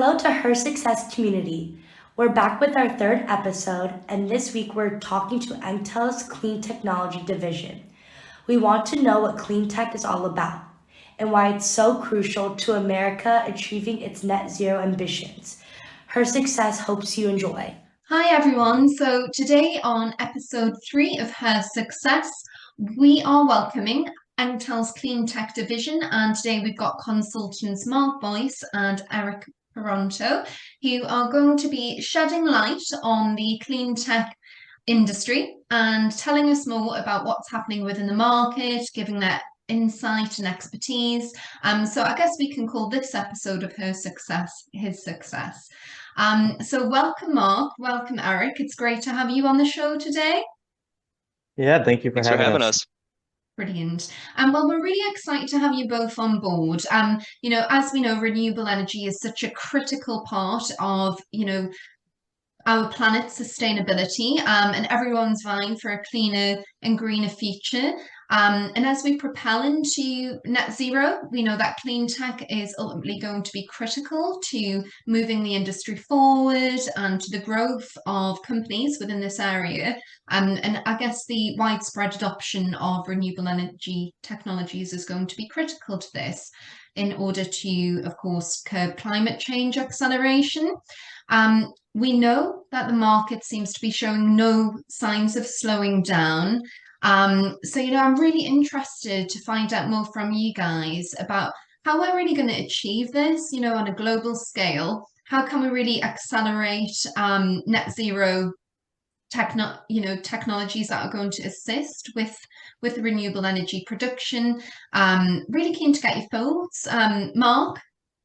Hello to HerSuccess community. We're back with our third episode, and this week we're talking to Engtal's Clean Technology division. We want to know what clean tech is all about and why it's so crucial to America achieving its net zero ambitions. HerSuccess hopes you enjoy. Hi everyone. So today on episode 3 of Her Success, we are welcoming Engtal's Clean Tech division, and today we've got consultants Mark Boies and Eric Peronto, who are going to be shedding light on the clean tech industry and telling us more about what's happening within the market, giving their insight and expertise. So I guess we can call this episode of Her Success his success. So welcome, Mark. Welcome, Eric. It's great to have you on the show today. Yeah, thank you for Thanks for having having us. us. Brilliant. Well, we're really excited to have you both on board. As we know, renewable energy is such a critical part of, our planet's sustainability, and everyone's vying for a cleaner and greener future. And as we propel into net zero, we know that clean tech is ultimately going to be critical to moving the industry forward and to the growth of companies within this area. And I guess the widespread adoption of renewable energy technologies is going to be critical to this in order to, of course, curb climate change acceleration. We know that the market seems to be showing no signs of slowing down. I'm really interested to find out more from you guys about how we're really going to achieve this, on a global scale. How can we really accelerate net zero technologies that are going to assist with renewable energy production? Really keen to get your thoughts. Mark,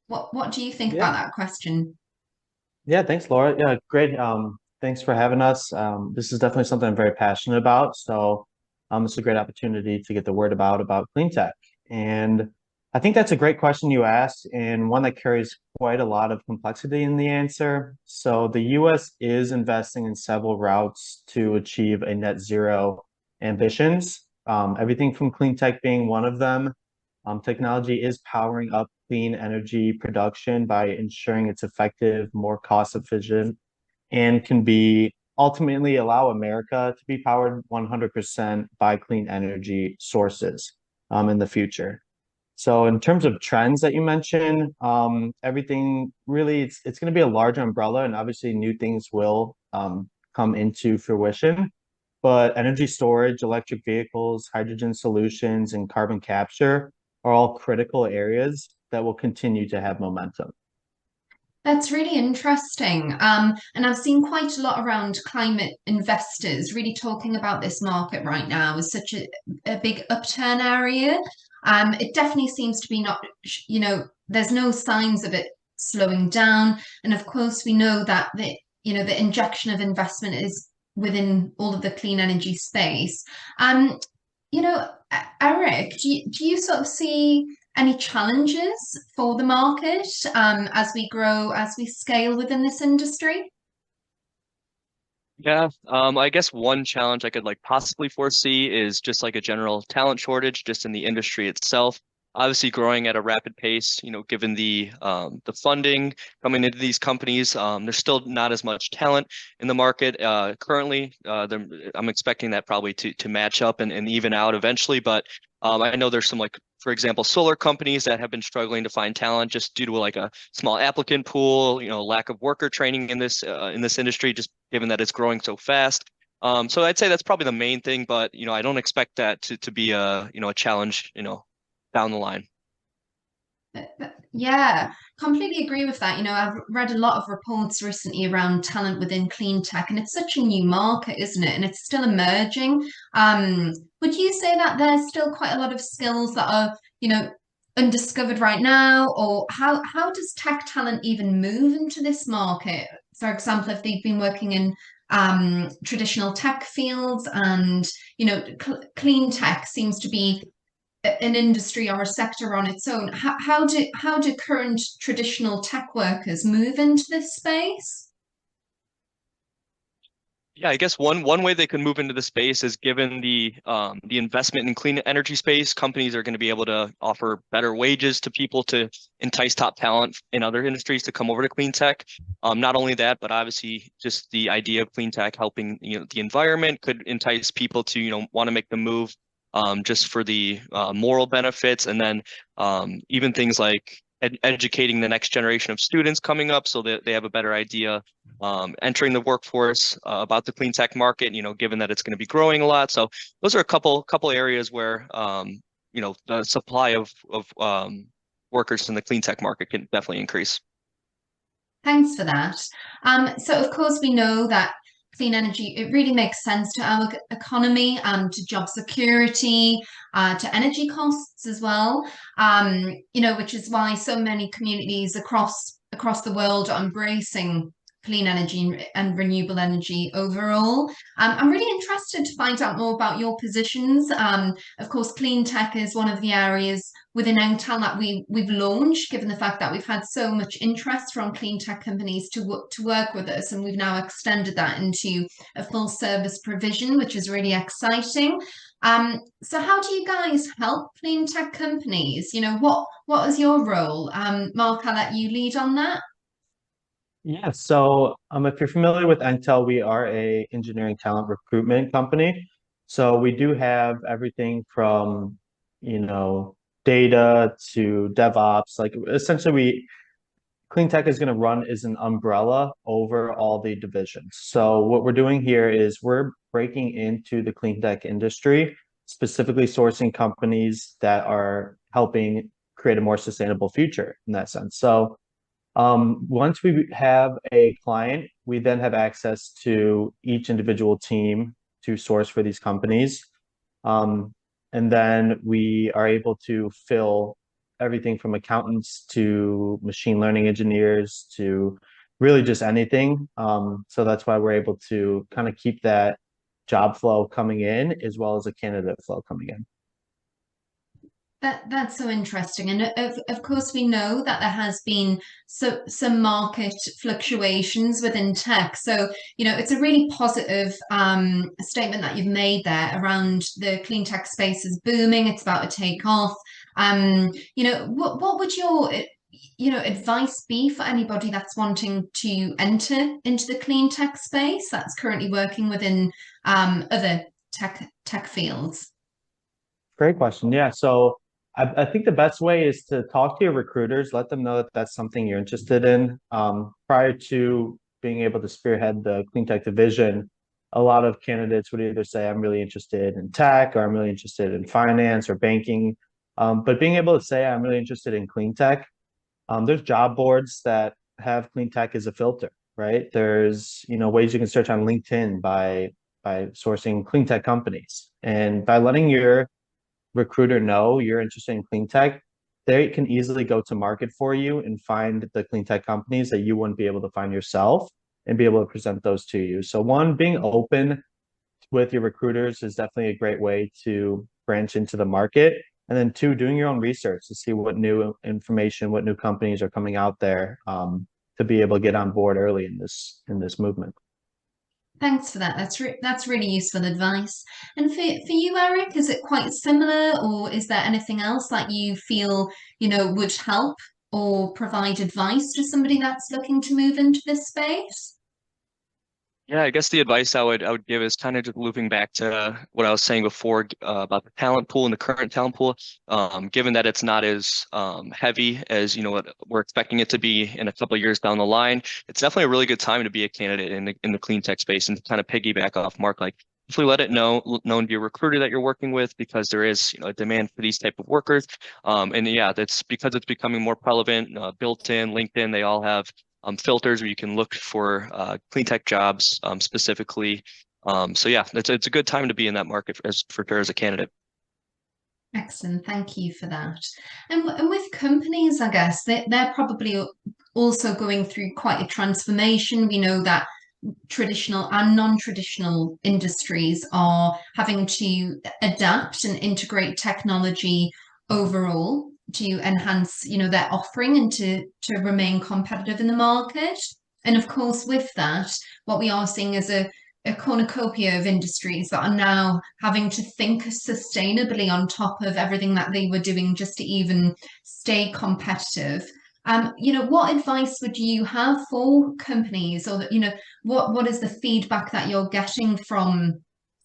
what do you think Yeah, about that question? yeah, thanks, Laura. Yeah, great. Thanks for having us. This is definitely something I'm very passionate about. So, it's a great opportunity to get the word about clean tech. And I think that's a great question you asked, and one that carries quite a lot of complexity in the answer. So, the U.S. is investing in several routes to achieve a net zero ambitions. Everything from clean tech being one of them. Technology is powering up clean energy production by ensuring it's effective, more cost efficient, and can be ultimately allow America to be powered 100% by clean energy sources in the future. So in terms of trends that you mentioned, everything really it's going to be a large umbrella, and obviously new things will come into fruition. But energy storage, electric vehicles, hydrogen solutions, and carbon capture are all critical areas that will continue to have momentum. That's really interesting. And I've seen quite a lot around climate investors really talking about this market right now as such a big upturn area. It definitely seems to be not, there's no signs of it slowing down. And of course, we know that the injection of investment is within all of the clean energy space. Um, Eric, do you sort of see any challenges for the market as we grow, as we scale within this industry? Yeah, I guess one challenge I could like possibly foresee is just like a general talent shortage just in the industry itself. Obviously growing at a rapid pace, given the funding coming into these companies, there's still not as much talent in the market currently. I'm expecting that probably to match up and even out eventually, but I know there's some like, for example, solar companies that have been struggling to find talent just due to like a small applicant pool, lack of worker training in this industry, just given that it's growing so fast. So I'd say that's probably the main thing, but I don't expect that to be a challenge, down the line. Yeah, completely agree with that. I've read a lot of reports recently around talent within clean tech, and it's such a new market, isn't it? And it's still emerging. Would you say that there's still quite a lot of skills that are, undiscovered right now, or how does tech talent even move into this market? For example, if they've been working in traditional tech fields, and clean tech seems to be an industry or a sector on its own. How do current traditional tech workers move into this space? Yeah, I guess one way they can move into the space is given the investment in clean energy space, companies are going to be able to offer better wages to people to entice top talent in other industries to come over to clean tech. Not only that, but obviously just the idea of clean tech helping the environment could entice people to want to make the move just for the moral benefits, and then even things like educating the next generation of students coming up so that they have a better idea entering the workforce about the clean tech market, given that it's going to be growing a lot. So those are a couple areas where the supply of workers in the clean tech market can definitely increase. Thanks for that. So of course we know that clean energy, it really makes sense to our economy, to job security, to energy costs as well. Which is why so many communities across the world are embracing clean energy and renewable energy overall. I'm really interested to find out more about your positions. Of course, clean tech is one of the areas within Engtal that we've launched, given the fact that we've had so much interest from clean tech companies to work with us, and we've now extended that into a full service provision, which is really exciting. So how do you guys help clean tech companies? What is your role? Mark, I'll let you lead on that. Yeah, so if you're familiar with Engtal, we are a engineering talent recruitment company. So we do have everything from, data to DevOps. Like essentially Clean Tech is going to run as an umbrella over all the divisions. So what we're doing here is we're breaking into the clean tech industry, specifically sourcing companies that are helping create a more sustainable future in that sense. So once we have a client, we then have access to each individual team to source for these companies. And then we are able to fill everything from accountants to machine learning engineers to really just anything. So that's why we're able to kind of keep that job flow coming in as well as a candidate flow coming in. That's so interesting. And of course, we know that there has been some market fluctuations within tech. So, it's a really positive statement that you've made there around the clean tech space is booming. It's about to take off. What would your advice be for anybody that's wanting to enter into the clean tech space that's currently working within other tech fields? Great question. Yeah. So I think the best way is to talk to your recruiters, let them know that that's something you're interested in. Prior to being able to spearhead the clean tech division, a lot of candidates would either say, I'm really interested in tech, or I'm really interested in finance or banking. But being able to say, I'm really interested in clean tech, there's job boards that have clean tech as a filter, right? There's, ways you can search on LinkedIn by sourcing clean tech companies. And by letting your recruiter know you're interested in clean tech, they can easily go to market for you and find the clean tech companies that you wouldn't be able to find yourself and be able to present those to you. So one, being open with your recruiters is definitely a great way to branch into the market. And then two, doing your own research to see what new information, what new companies are coming out there, to be able to get on board early in this movement. Thanks for that. That's really useful advice. And for you, Eric, is it quite similar, or is there anything else that you feel, would help or provide advice to somebody that's looking to move into this space? Yeah, I guess the advice I would give is kind of just looping back to what I was saying before about the talent pool and the current talent pool. Given that it's not as heavy as what we're expecting it to be in a couple of years down the line, it's definitely a really good time to be a candidate in the clean tech space, and to kind of piggyback off Mark, like definitely let it known to your recruiter that you're working with, because there is a demand for these type of workers. And yeah, that's because it's becoming more prevalent. Built in LinkedIn, they all have filters where you can look for clean tech jobs specifically. So yeah, it's a good time to be in that market as a candidate. Excellent. Thank you for that. And with companies, I guess they're probably also going through quite a transformation. We know that traditional and non-traditional industries are having to adapt and integrate technology overall to enhance, their offering and to remain competitive in the market. And of course, with that, what we are seeing is a a cornucopia of industries that are now having to think sustainably on top of everything that they were doing just to even stay competitive. What advice would you have for companies, or what is the feedback that you're getting from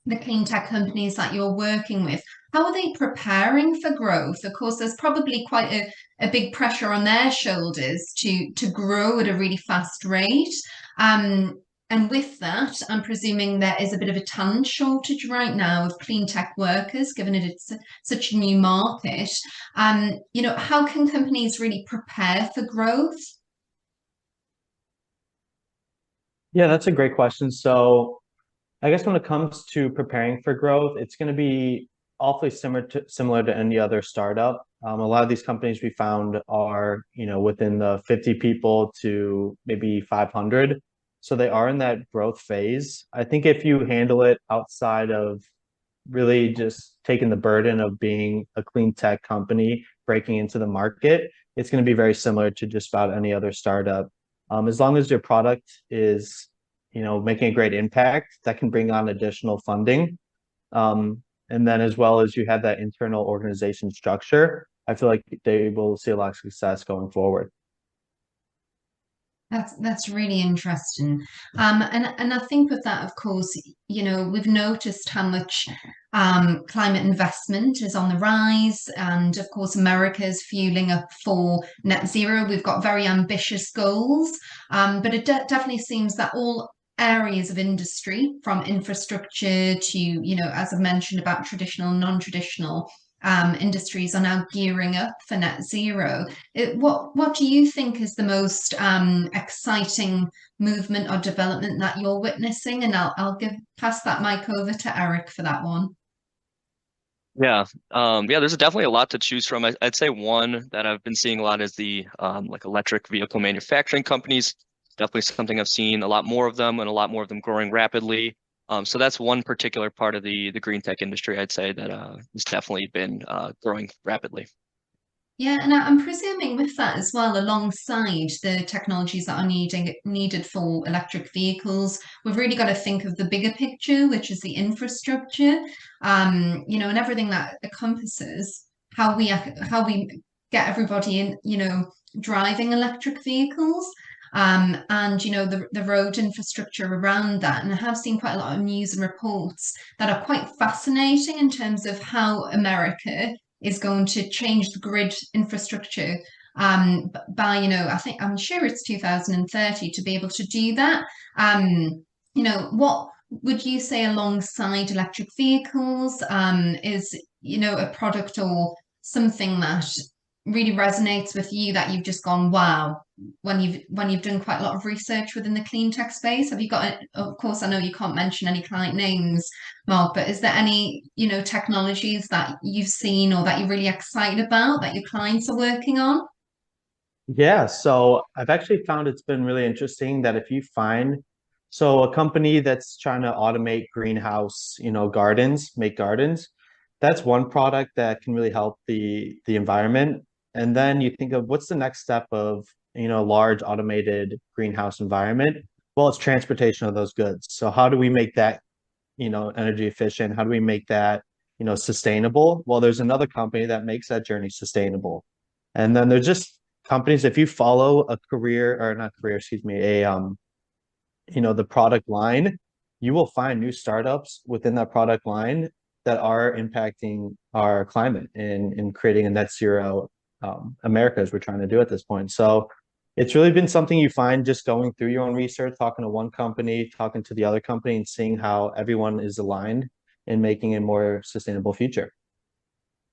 the clean tech companies that you're working with? How are they preparing for growth? Of course, there's probably quite a big pressure on their shoulders to grow at a really fast rate. And with that, I'm presuming there is a bit of a talent shortage right now of clean tech workers, given it's such a new market. How can companies really prepare for growth? Yeah, that's a great question. So I guess when it comes to preparing for growth, it's going to be awfully similar to any other startup. A lot of these companies we found are, within the 50 people to maybe 500. So they are in that growth phase. I think if you handle it outside of really just taking the burden of being a clean tech company, breaking into the market, it's going to be very similar to just about any other startup. As long as your product is, making a great impact, that can bring on additional funding. And then as well as you have that internal organization structure, I feel like they will see a lot of success going forward. That's really interesting. And I think with that, of course, we've noticed how much climate investment is on the rise. And of course, America is fueling up for net zero. We've got very ambitious goals. But it definitely seems that all areas of industry, from infrastructure to, as I mentioned about traditional, non-traditional industries, are now gearing up for net zero. What do you think is the most exciting movement or development that you're witnessing? And I'll pass that mic over to Eric for that one. Yeah, there's definitely a lot to choose from. I'd say one that I've been seeing a lot is the like electric vehicle manufacturing companies. Definitely something I've seen a lot more of them, and a lot more of them growing rapidly. So that's one particular part of the green tech industry I'd say that has definitely been growing rapidly. Yeah, and I'm presuming with that as well, alongside the technologies that are needed for electric vehicles, we've really got to think of the bigger picture, which is the infrastructure, and everything that encompasses how we get everybody in, driving electric vehicles. And the road infrastructure around that. And I have seen quite a lot of news and reports that are quite fascinating in terms of how America is going to change the grid infrastructure by, I'm sure it's 2030 to be able to do that. What would you say alongside electric vehicles is, a product or something that really resonates with you that you've just gone, wow, when you've done quite a lot of research within the clean tech space? Have you got, of course, I know you can't mention any client names, Mark, but is there any, technologies that you've seen or that you're really excited about that your clients are working on? Yeah, so I've actually found it's been really interesting that if you find a company that's trying to automate greenhouse, gardens, make gardens, that's one product that can really help the environment. And then you think of what's the next step of, large automated greenhouse environment? Well, it's transportation of those goods. So how do we make that, energy efficient? How do we make that, sustainable? Well, there's another company that makes that journey sustainable. And then there's just companies, if you follow a career or not career, excuse me, the product line, you will find new startups within that product line that are impacting our climate and creating a net zero America, as we're trying to do at this point. So it's really been something you find just going through your own research, talking to one company, talking to the other company, and seeing how everyone is aligned in making a more sustainable future.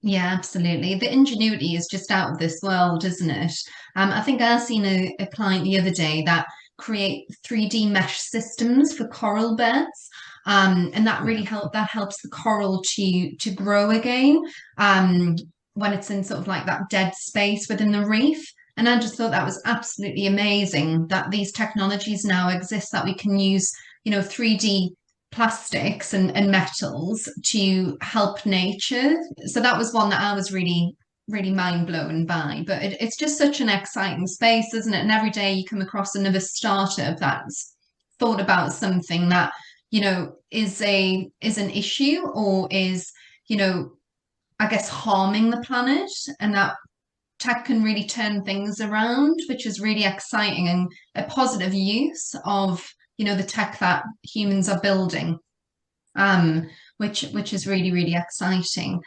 Yeah, absolutely. The ingenuity is just out of this world, isn't it? I think I seen a client the other day that create 3D mesh systems for coral beds. And that really helps the coral to grow again when it's in sort of like that dead space within the reef. And I just thought that was absolutely amazing that these technologies now exist, that we can use, 3D plastics and metals to help nature. So that was one that I was really, really mind blown by. But it's just such an exciting space, isn't it? And every day you come across another startup that's thought about something that, is an issue or is, I guess, harming the planet, and that tech can really turn things around, which is really exciting and a positive use of, the tech that humans are building, which is really, really exciting.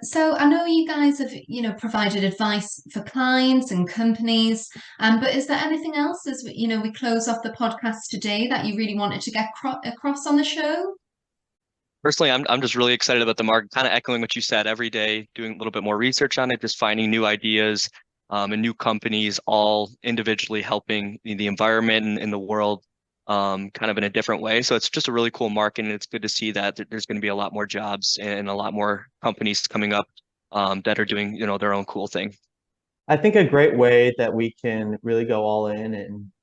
So I know you guys have, provided advice for clients and companies, but is there anything else as we close off the podcast today that you really wanted to get across on the show? Personally, I'm just really excited about the market, kind of echoing what you said, every day, doing a little bit more research on it, just finding new ideas and new companies, all individually helping the environment and the world kind of in a different way. So it's just a really cool market, and it's good to see that there's going to be a lot more jobs and a lot more companies coming up that are doing, their own cool thing. I think a great way that we can really go all in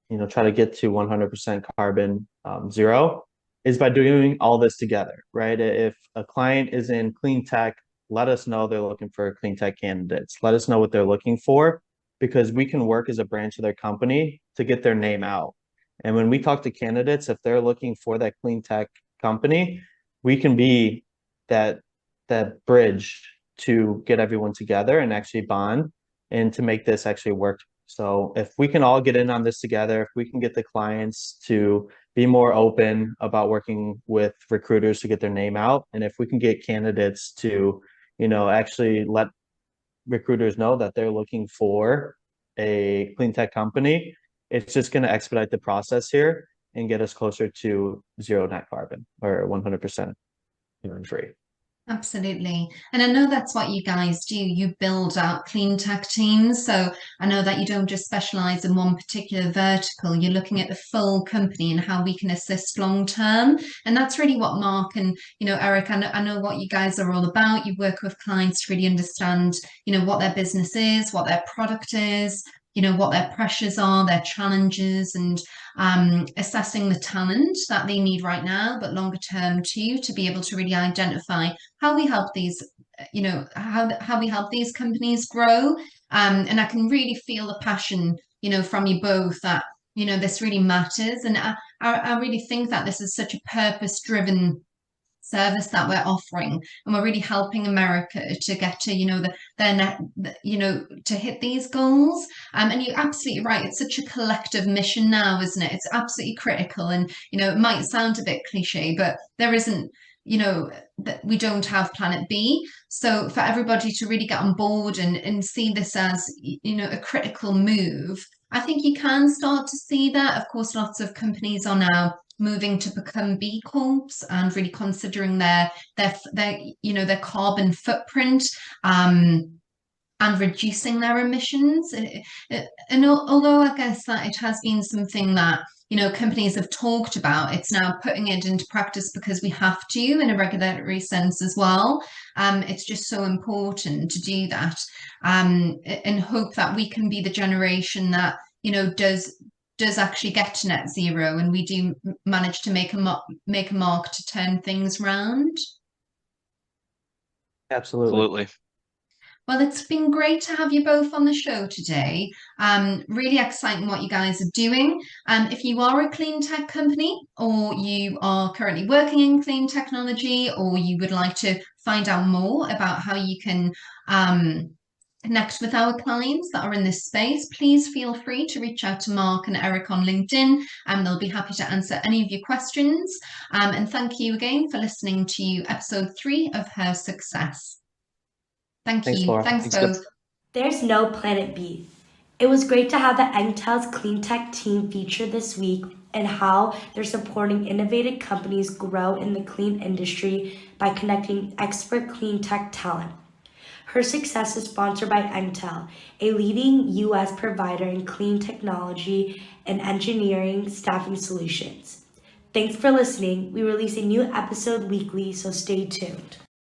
and try to get to 100% carbon zero is by doing all this together, right? If a client is in clean tech, let us know they're looking for clean tech candidates. Let us know what they're looking for, because we can work as a branch of their company to get their name out. And when we talk to candidates, if they're looking for that clean tech company, we can be that bridge to get everyone together and actually bond and to make this actually work. So if we can all get in on this together, if we can get the clients to be more open about working with recruiters to get their name out, and if we can get candidates to, actually let recruiters know that they're looking for a clean tech company, it's just going to expedite the process here and get us closer to zero net carbon or 100% free. Absolutely. And I know that's what you guys do. You build out clean tech teams. So I know that you don't just specialize in one particular vertical. You're looking at the full company and how we can assist long term. And that's really what Mark and, Eric, I know what you guys are all about. You work with clients to really understand, what their business is, what their product is, what their pressures are, their challenges, and assessing the talent that they need right now, but longer term too, to be able to really identify how we help these, how we help these companies grow. And I can really feel the passion, from you both that, this really matters. And I really think that this is such a purpose-driven service that we're offering, and we're really helping America to get to their net, to hit these goals. And you're absolutely right, it's such a collective mission now, isn't it? It's absolutely critical. And it might sound a bit cliche, but there isn't, that we don't have planet B. So for everybody to really get on board and see this as a critical move, I think you can start to see that. Of course, lots of companies are now moving to become B Corps and really considering their carbon footprint and reducing their emissions. And although I guess that it has been something that companies have talked about, it's now putting it into practice because we have to in a regulatory sense as well. It's just so important to do that, and hope that we can be the generation that does actually get to net zero, and we do manage to make a mark to turn things around. Absolutely. Well, it's been great to have you both on the show today. Really exciting what you guys are doing. If you are a clean tech company, or you are currently working in clean technology, or you would like to find out more about how you can connect with our clients that are in this space, please feel free to reach out to Mark and Eric on LinkedIn, and they'll be happy to answer any of your questions. And thank you again for listening to episode 3 of HerSuccess. Thanks, Laura. Thanks both. There's no planet B. It was great to have the Engtal's clean tech team featured this week, and how they're supporting innovative companies grow in the clean industry by connecting expert clean tech talent. HerSuccess is sponsored by Engtal, a leading U.S. provider in clean technology and engineering staffing solutions. Thanks for listening. We release a new episode weekly, so stay tuned.